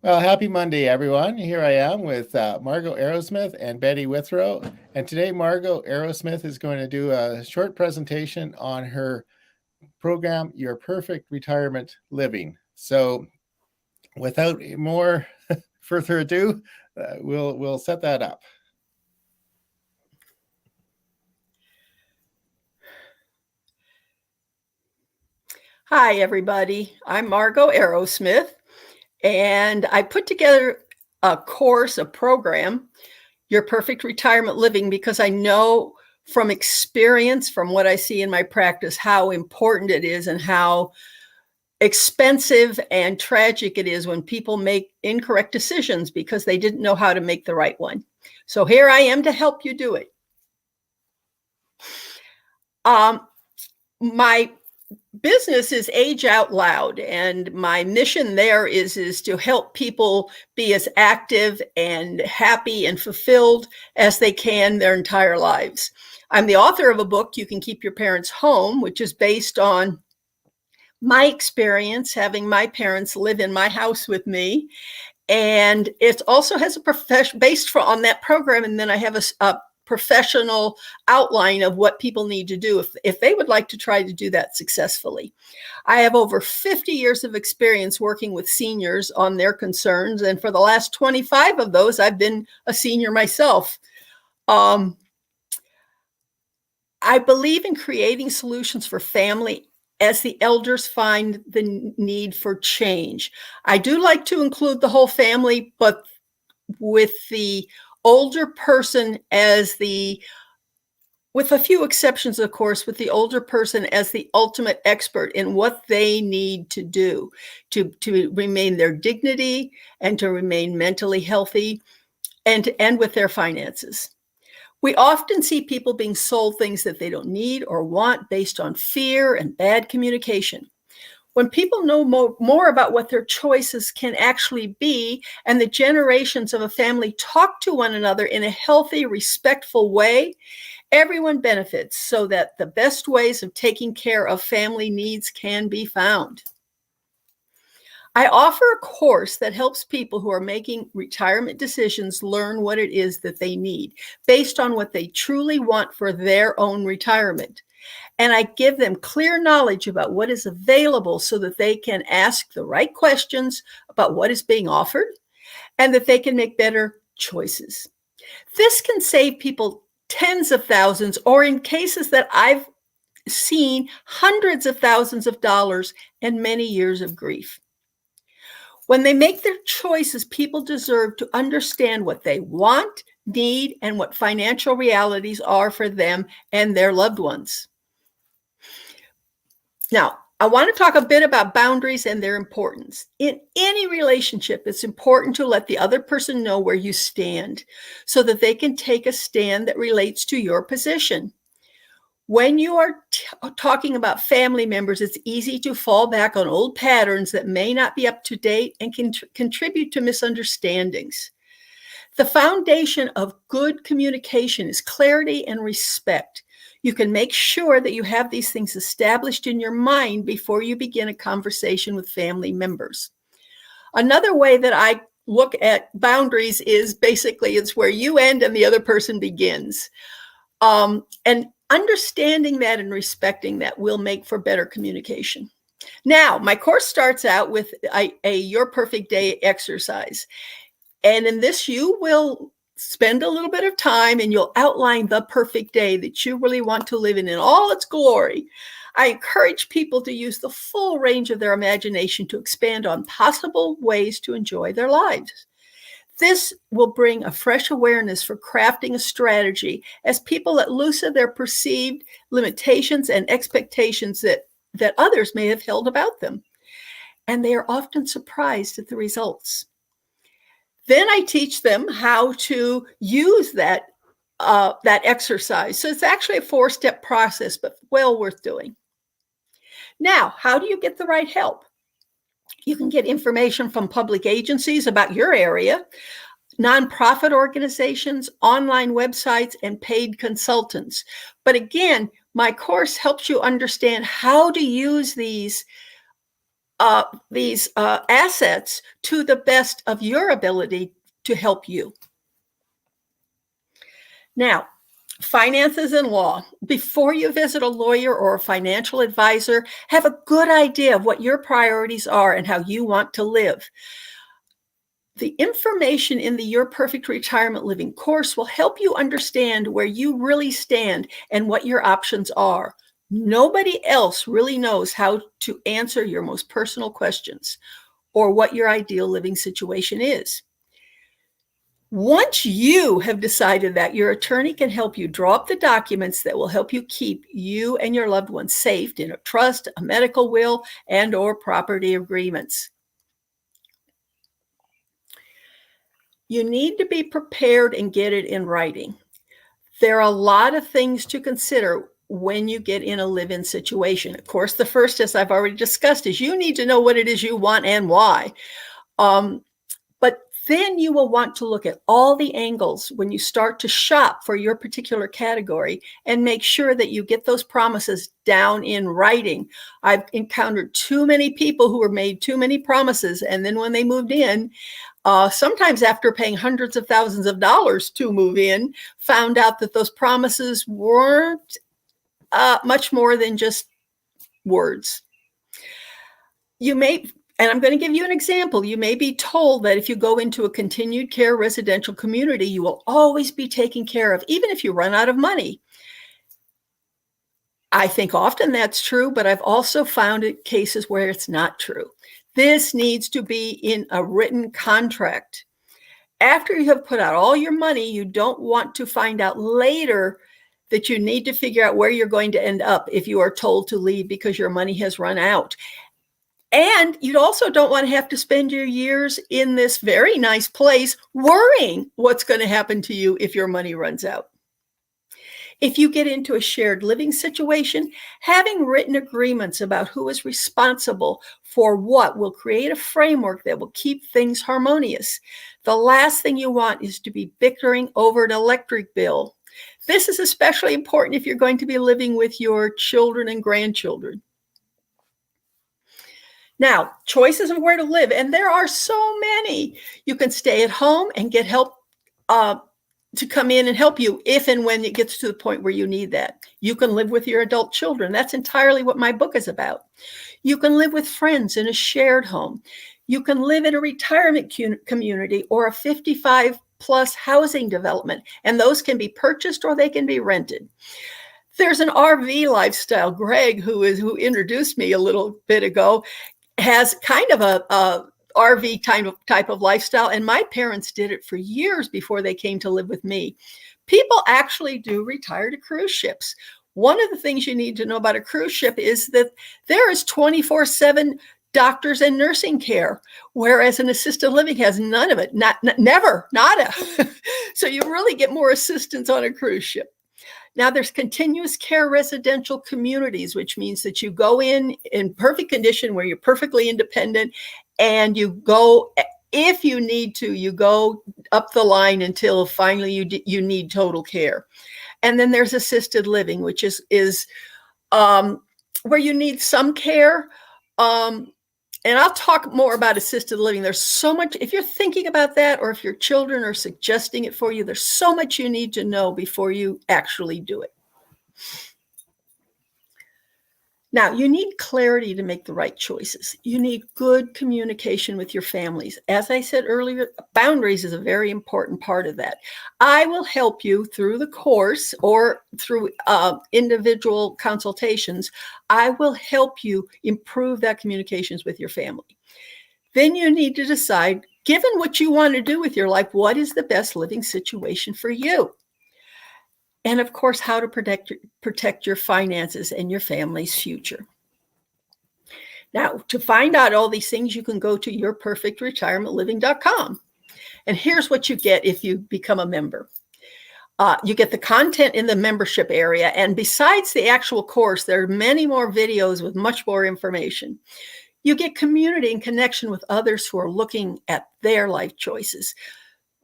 Well, happy Monday, everyone. Here I am with Margo Arrowsmith and Betty Withrow. And today, Margo Arrowsmith is going to do a short presentation on her program, Your Perfect Retirement Living. So, without more further ado, we'll set that up. Hi, everybody. I'm Margo Arrowsmith, and I put together a program, Your Perfect Retirement Living, because I know from experience, from what I see in my practice, how important it is and how expensive and tragic it is when people make incorrect decisions because they didn't know how to make the right one. So here I am to help you do it. My business is Age Out Loud, and my mission there is to help people be as active and happy and fulfilled as they can their entire lives. I'm the author of a book, You Can Keep Your Parents Home, which is based on my experience having my parents live in my house with me. And it also has a profession based on that program. And then I have a professional outline of what people need to do if they would like to try to do that successfully. I have over 50 years of experience working with seniors on their concerns. And for the last 25 of those, I've been a senior myself. I believe in creating solutions for family as the elders find the need for change. I do like to include the whole family, but with the older person with a few exceptions, of course, with the older person as the ultimate expert in what they need to do to remain their dignity and to remain mentally healthy and with their finances. We often see people being sold things that they don't need or want based on fear and bad communication. When people know more about what their choices can actually be, and the generations of a family talk to one another in a healthy, respectful way, everyone benefits so that the best ways of taking care of family needs can be found. I offer a course that helps people who are making retirement decisions learn what it is that they need based on what they truly want for their own retirement. And I give them clear knowledge about what is available so that they can ask the right questions about what is being offered and that they can make better choices. This can save people tens of thousands, or in cases that I've seen, hundreds of thousands of dollars and many years of grief. When they make their choices, people deserve to understand what they want, need, and what financial realities are for them and their loved ones. Now, I want to talk a bit about boundaries and their importance. In any relationship, it's important to let the other person know where you stand so that they can take a stand that relates to your position. When you are talking about family members, it's easy to fall back on old patterns that may not be up to date and can contribute to misunderstandings. The foundation of good communication is clarity and respect. You can make sure that you have these things established in your mind before you begin a conversation with family members. Another way that I look at boundaries is basically it's where you end and the other person begins. And understanding that and respecting that will make for better communication. Now, my course starts out with a Your Perfect Day exercise. And in this, you will spend a little bit of time and you'll outline the perfect day that you really want to live in all its glory. I encourage people to use the full range of their imagination to expand on possible ways to enjoy their lives. This will bring a fresh awareness for crafting a strategy as people let loose of their perceived limitations and expectations that others may have held about them. And they are often surprised at the results. Then I teach them how to use that exercise. So it's actually a 4-step process, but well worth doing. Now, how do you get the right help? You can get information from public agencies about your area, nonprofit organizations, online websites, and paid consultants. But again, my course helps you understand how to use these assets to the best of your ability to help you. Now, finances and law. Before you visit a lawyer or a financial advisor, have a good idea of what your priorities are and how you want to live. The information in the Your Perfect Retirement Living course will help you understand where you really stand and what your options are. Nobody else really knows how to answer your most personal questions or what your ideal living situation is. Once you have decided that, your attorney can help you draw up the documents that will help you keep you and your loved ones safe in a trust, a medical will, and or property agreements. You need to be prepared and get it in writing. There are a lot of things to consider when you get in a live-in situation. Of course, the first, as I've already discussed, is you need to know what it is you want and why. But then you will want to look at all the angles when you start to shop for your particular category and make sure that you get those promises down in writing. I've encountered too many people who were made too many promises, and then when they moved in, sometimes after paying hundreds of thousands of dollars to move in, found out that those promises weren't much more than just words. You may, and I'm going to give you an example. You may be told that if you go into a continued care residential community, you will always be taken care of, even if you run out of money. I think often that's true, but I've also found cases where it's not true. This needs to be in a written contract. After you have put out all your money, you don't want to find out later that you need to figure out where you're going to end up if you are told to leave because your money has run out. And you also don't want to have to spend your years in this very nice place worrying what's going to happen to you if your money runs out. If you get into a shared living situation, having written agreements about who is responsible for what will create a framework that will keep things harmonious. The last thing you want is to be bickering over an electric bill. This is especially important if you're going to be living with your children and grandchildren. Now, choices of where to live, and there are so many. You can stay at home and get help to come in and help you if and when it gets to the point where you need that. You can live with your adult children. That's entirely what my book is about. You can live with friends in a shared home. You can live in a retirement community or a 55-plus housing development, and those can be purchased or they can be rented. There's an RV lifestyle. Greg, who introduced me a little bit ago, has kind of a RV type of lifestyle, and my parents did it for years before they came to live with me. People actually do retire to cruise ships. One of the things you need to know about a cruise ship is that there is 24/7 doctors and nursing care, whereas an assisted living has none of it, never, nada. So you really get more assistance on a cruise ship. Now, there's continuous care residential communities, which means that you go in perfect condition where you're perfectly independent, and you go, if you need to, you go up the line until finally you need total care. And then there's assisted living, which is where you need some care. And I'll talk more about assisted living. There's so much, if you're thinking about that, or if your children are suggesting it for you, there's so much you need to know before you actually do it. Now, you need clarity to make the right choices. You need good communication with your families. As I said earlier, boundaries is a very important part of that. I will help you through the course or through individual consultations. I will help you improve that communications with your family. Then you need to decide, given what you want to do with your life, what is the best living situation for you? And of course, how to protect your finances and your family's future. Now, to find out all these things, you can go to yourperfectretirementliving.com. And here's what you get if you become a member. You get the content in the membership area. And besides the actual course, there are many more videos with much more information. You get community and connection with others who are looking at their life choices.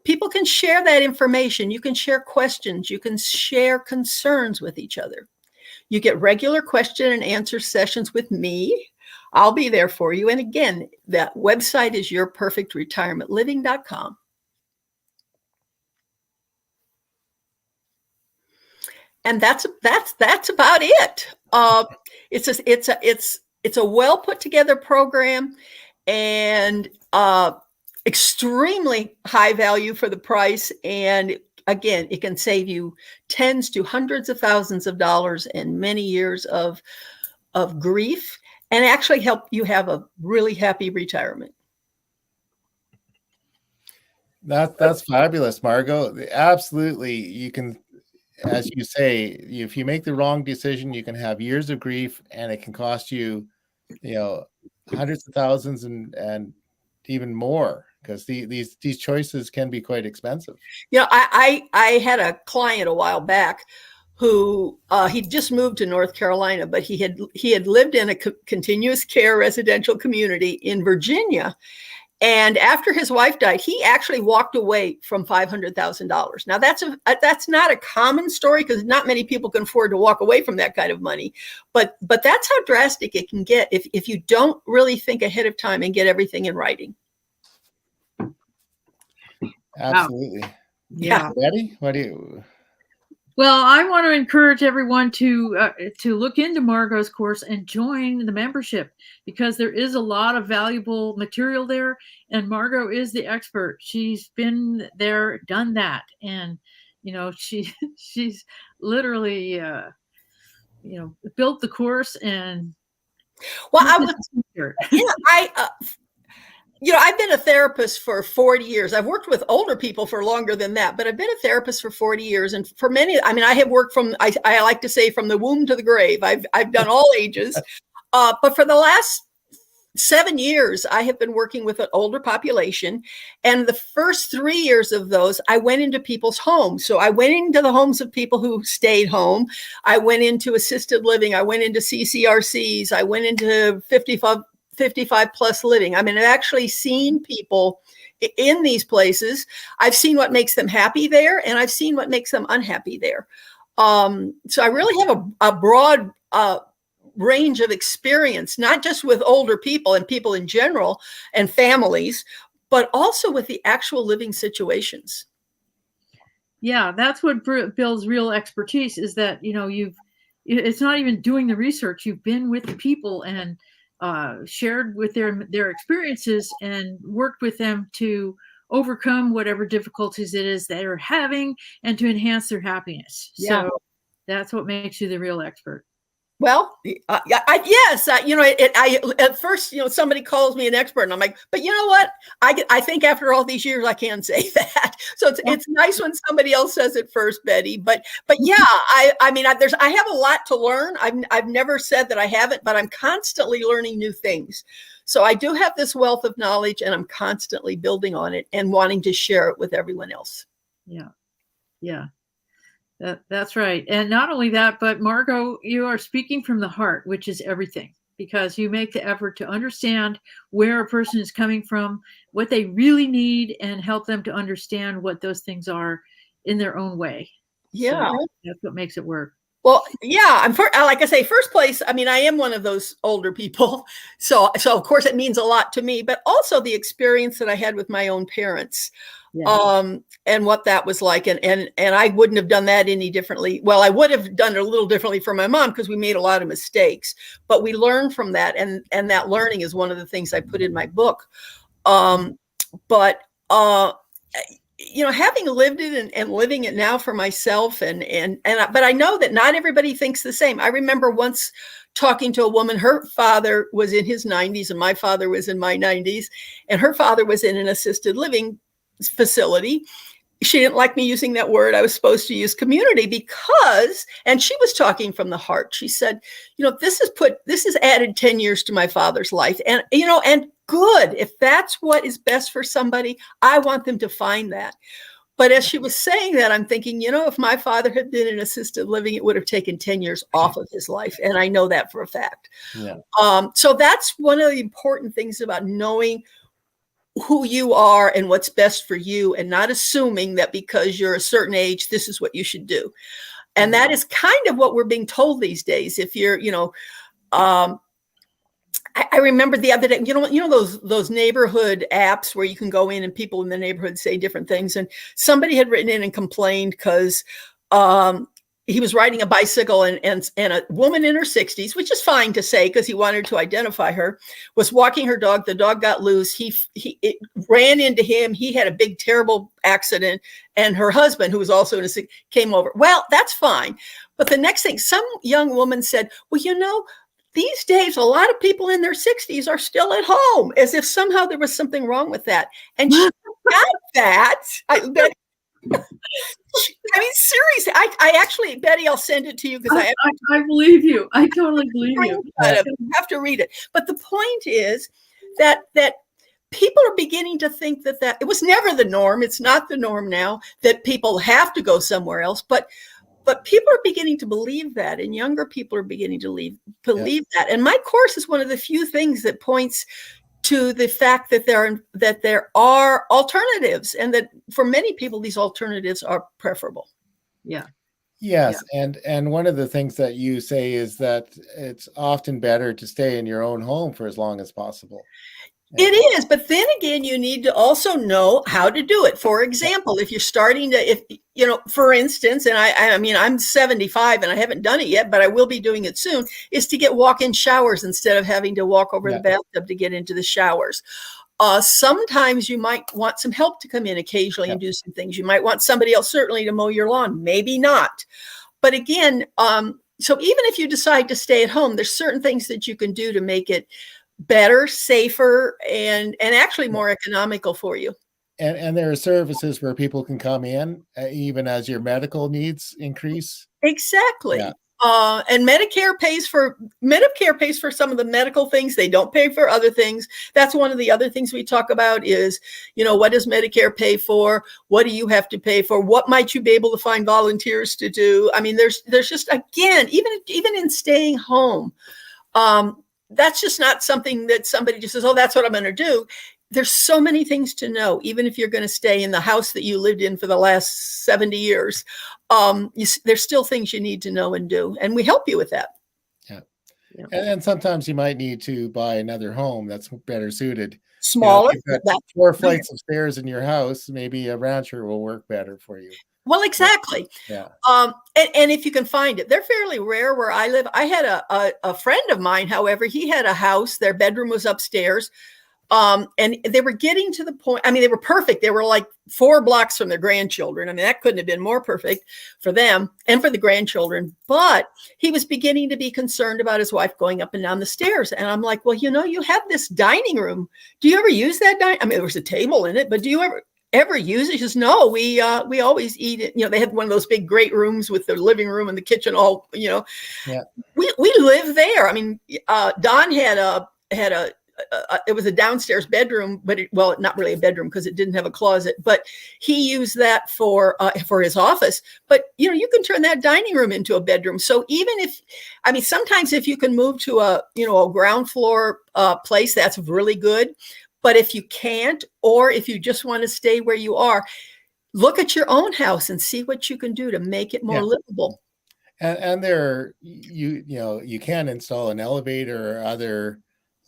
People can share that information. You can share questions. You can share concerns with each other. You get regular question and answer sessions with me. I'll be there for you. And again, that website is yourperfectretirementliving.com. And that's about it. It's a well put together program, and extremely high value for the price. And again, it can save you tens to hundreds of thousands of dollars and many years of grief, and actually help you have a really happy retirement. That's fabulous, Margo. Absolutely. You can, as you say, if you make the wrong decision, you can have years of grief, and it can cost you, hundreds of thousands and even more, because these choices can be quite expensive. I had a client a while back who he just moved to North Carolina, but he had lived in a continuous care residential community in Virginia. And after his wife died, he actually walked away from $500,000. Now that's not a common story, because not many people can afford to walk away from that kind of money. But that's how drastic it can get if you don't really think ahead of time and get everything in writing. Absolutely. Wow. Yeah. Betty, what do you? Well, I want to encourage everyone to look into Margo's course and join the membership, because there is a lot of valuable material there, and Margo is the expert. She's been there, done that, and she's literally built the course. And I've been a therapist for 40 years. I've worked with older people for longer than that, but I've been a therapist for 40 years. And for many, I have worked from, I like to say, from the womb to the grave. I've done all ages. But for the last 7 years, I have been working with an older population. And the first 3 years of those, I went into people's homes. So I went into the homes of people who stayed home. I went into assisted living. I went into CCRCs. I went into 55 plus living. I've actually seen people in these places. I've seen what makes them happy there, and I've seen what makes them unhappy there. So I really have a broad range of experience, not just with older people and people in general and families, but also with the actual living situations. Yeah, that's what builds real expertise, is that, it's not even doing the research. You've been with the people and shared with their experiences and worked with them to overcome whatever difficulties it is they're having, and to enhance their happiness. Yeah. So that's what makes you the real expert. Well, yes, at first, somebody calls me an expert, and I'm like, but you know what? I think after all these years, I can say that. So it's nice when somebody else says it first, Betty. But yeah, I have a lot to learn. I've never said that I haven't, but I'm constantly learning new things. So I do have this wealth of knowledge, and I'm constantly building on it and wanting to share it with everyone else. Yeah. Yeah. That's right. And not only that, but Margo, you are speaking from the heart, which is everything, because you make the effort to understand where a person is coming from, what they really need, and help them to understand what those things are in their own way. Yeah. So that's what makes it work. Well, yeah, like I say, first place, I am one of those older people. So of course it means a lot to me, but also the experience that I had with my own parents. Yeah. And what that was like. And I wouldn't have done that any differently. Well, I would have done it a little differently for my mom, because we made a lot of mistakes, but we learned from that. And that learning is one of the things I put in my book. But having lived it and living it now for myself, but I know that not everybody thinks the same. I remember once talking to a woman. Her father was in his 90s, and my father was in my 90s, and her father was in an assisted living facility. She didn't like me using that word. I was supposed to use community and she was talking from the heart. She said, this has added 10 years to my father's life. And good, if that's what is best for somebody, I want them to find that. But as she was saying that, I'm thinking, if my father had been in assisted living, it would have taken 10 years off of his life. And I know that for a fact. Yeah. So that's one of the important things about knowing who you are and what's best for you, and not assuming that because you're a certain age, this is what you should do. And that is kind of what we're being told these days. If you're, I remember the other day, those neighborhood apps where you can go in and people in the neighborhood say different things. And somebody had written in and complained because he was riding a bicycle and a woman in her 60s, which is fine to say because he wanted to identify her, was walking her dog. The dog got loose. It ran into him. He had a big, terrible accident. And her husband, who was also in a 60s, came over. Well, that's fine. But the next thing, some young woman said, well, these days, a lot of people in their 60s are still at home, as if somehow there was something wrong with that. And she got that. I mean, seriously, I actually, Betty, I'll send it to you because I believe you. I totally believe you. You have to read it. But the point is that people are beginning to think that it was never the norm. It's not the norm now that people have to go somewhere else. But people are beginning to believe that, and younger people are beginning to believe that. And my course is one of the few things that points to the fact that there are alternatives, and that for many people, these alternatives are preferable. Yeah. Yes. Yeah. And one of the things that you say is that it's often better to stay in your own home for as long as possible. It is, but then again, you need to also know how to do it. For example, if you're starting to, for instance, and I mean, I'm 75 and I haven't done it yet, but I will be doing it soon, is to get walk-in showers instead of having to walk over the bathtub to get into the showers. Sometimes you might want some help to come in occasionally and do some things. You might want somebody else certainly to mow your lawn, maybe not. But again, so even if you decide to stay at home, there's certain things that you can do to make it better, safer, and actually more economical for you. And there are services where people can come in even as your medical needs increase. Exactly. Yeah. And Medicare pays for some of the medical things. They don't pay for other things. That's one of the other things we talk about is, what does Medicare pay for? What do you have to pay for? What might you be able to find volunteers to do? I mean, there's just, again, even in staying home, that's just not something that somebody just says, oh, that's what I'm going to do. There's so many things to know, even if you're going to stay in the house that you lived in for the last 70 years. There's still things you need to know and do. And we help you with that. Yeah. And sometimes you might need to buy another home that's better suited. Smaller. You've got 4 flights of stairs in your house. Maybe a rancher will work better for you. Well, exactly. Yeah. And if you can find it, they're fairly rare where I live. I had a friend of mine, however, he had a house, their bedroom was upstairs. And they were getting to the point, I mean, they were perfect. They were like 4 blocks from their grandchildren. I mean, that couldn't have been more perfect for them and for the grandchildren. But he was beginning to be concerned about his wife going up and down the stairs. And I'm like, well, you have this dining room. Do you ever use that I mean, there was a table in it, but do you ever use it? He says, no, we always eat it. They had one of those big great rooms with the living room and the kitchen all, Yeah. We live there. I mean, Don had a it was a downstairs bedroom, but not really a bedroom because it didn't have a closet, but he used that for his office. But, you can turn that dining room into a bedroom. So sometimes if you can move to a ground floor place, that's really good. But if you can't, or if you just want to stay where you are, look at your own house and see what you can do to make it more livable. And there, you can install an elevator or other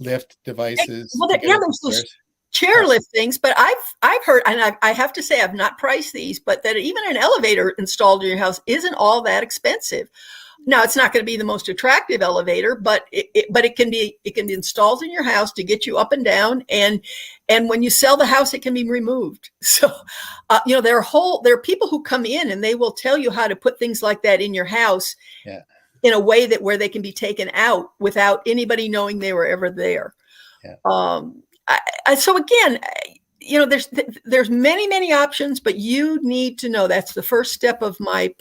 lift devices. Well, there's those chairlift things, but I've heard, and I have to say I've not priced these, but that even an elevator installed in your house isn't all that expensive. Now, it's not going to be the most attractive elevator, but it can be installed in your house to get you up and down. And when you sell the house, it can be removed. So, there are people who come in and they will tell you how to put things like that in your house. Yeah. In a way where they can be taken out without anybody knowing they were ever there. Yeah. So again, there's many, many options, but you need to know that's the first step of my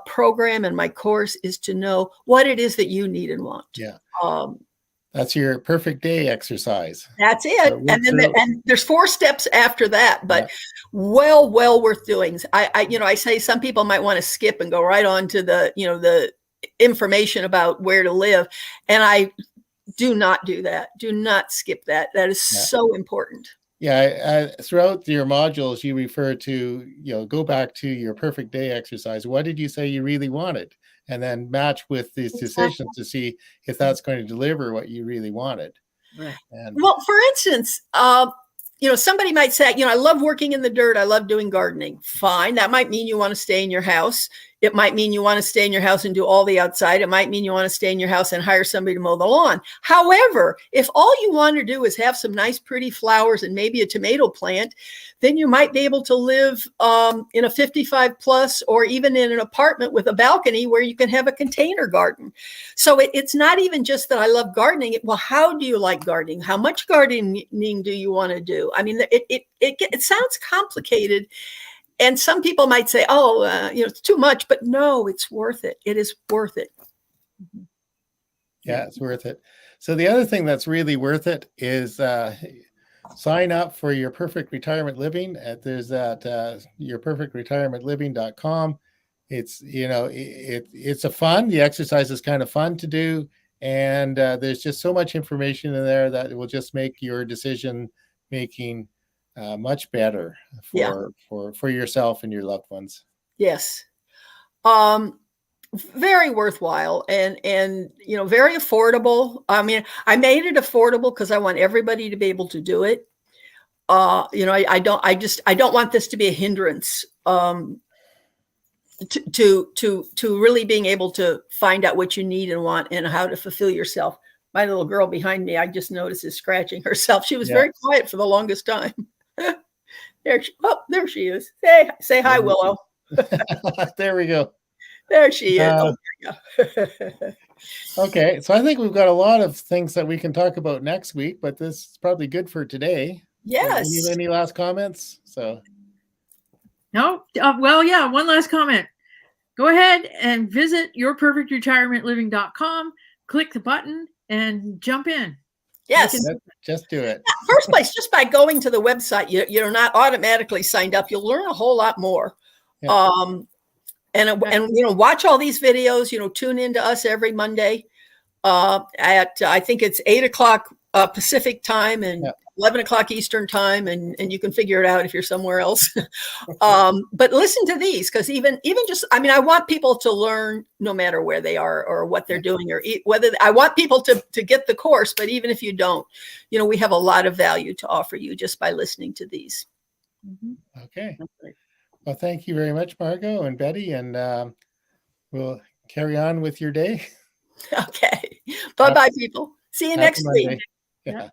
program and my course is to know what it is that you need and want. Yeah. That's your perfect day exercise. That's it. So and then there's 4 steps after that, but well worth doing. I say some people might want to skip and go right on to the information about where to live. And I do not do that. Do not skip that. That is so important. Yeah. Throughout your modules, you refer to, go back to your perfect day exercise. What did you say you really wanted? and then match with these decisions to see if that's going to deliver what you really wanted. Right. And well, for instance, somebody might say, I love working in the dirt. I love doing gardening. Fine. That might mean you want to stay in your house. It might mean you want to stay in your house and do all the outside. It might mean you want to stay in your house and hire somebody to mow the lawn. However, if all you want to do is have some nice, pretty flowers and maybe a tomato plant, then you might be able to live in a 55 plus, or even in an apartment with a balcony where you can have a container garden. So it's not even just that I love gardening. Well, how do you like gardening? How much gardening do you want to do? I mean, it sounds complicated. And some people might say, it's too much, but no, it's worth it. It is worth it. Yeah, it's worth it. So the other thing that's really worth it is sign up for Your Perfect Retirement Living. There's that yourperfectretirementliving.com. It's, it's a fun, the exercise is kind of fun to do. And there's just so much information in there that it will just make your decision making much better for yourself and your loved ones. Yes. Very worthwhile and very affordable. I mean, I made it affordable because I want everybody to be able to do it. I don't want this to be a hindrance to really being able to find out what you need and want and how to fulfill yourself. My little girl behind me, I just noticed, is scratching herself. She was very quiet for the longest time. There she is. Say hi, Willow. There we go. There she is. Okay, so I think we've got a lot of things that we can talk about next week, but this is probably good for today. Yes. Any last comments? No. One last comment. Go ahead and visit yourperfectretirementliving.com. Click the button and jump in. Yes. Just do it. First place, just by going to the website, you're not automatically signed up. You'll learn a whole lot more. Yeah. And watch all these videos, tune into us every Monday at, I think it's 8:00 Pacific time and 11 o'clock Eastern time. And you can figure it out if you're somewhere else. But listen to these, because even just, I want people to learn no matter where they are or what they're doing, or whether I want people to get the course. But even if you don't, we have a lot of value to offer you just by listening to these. Okay. Well, thank you very much, Margo and Betty, and we'll carry on with your day. Okay. Bye-bye, people. See you next week. Yeah.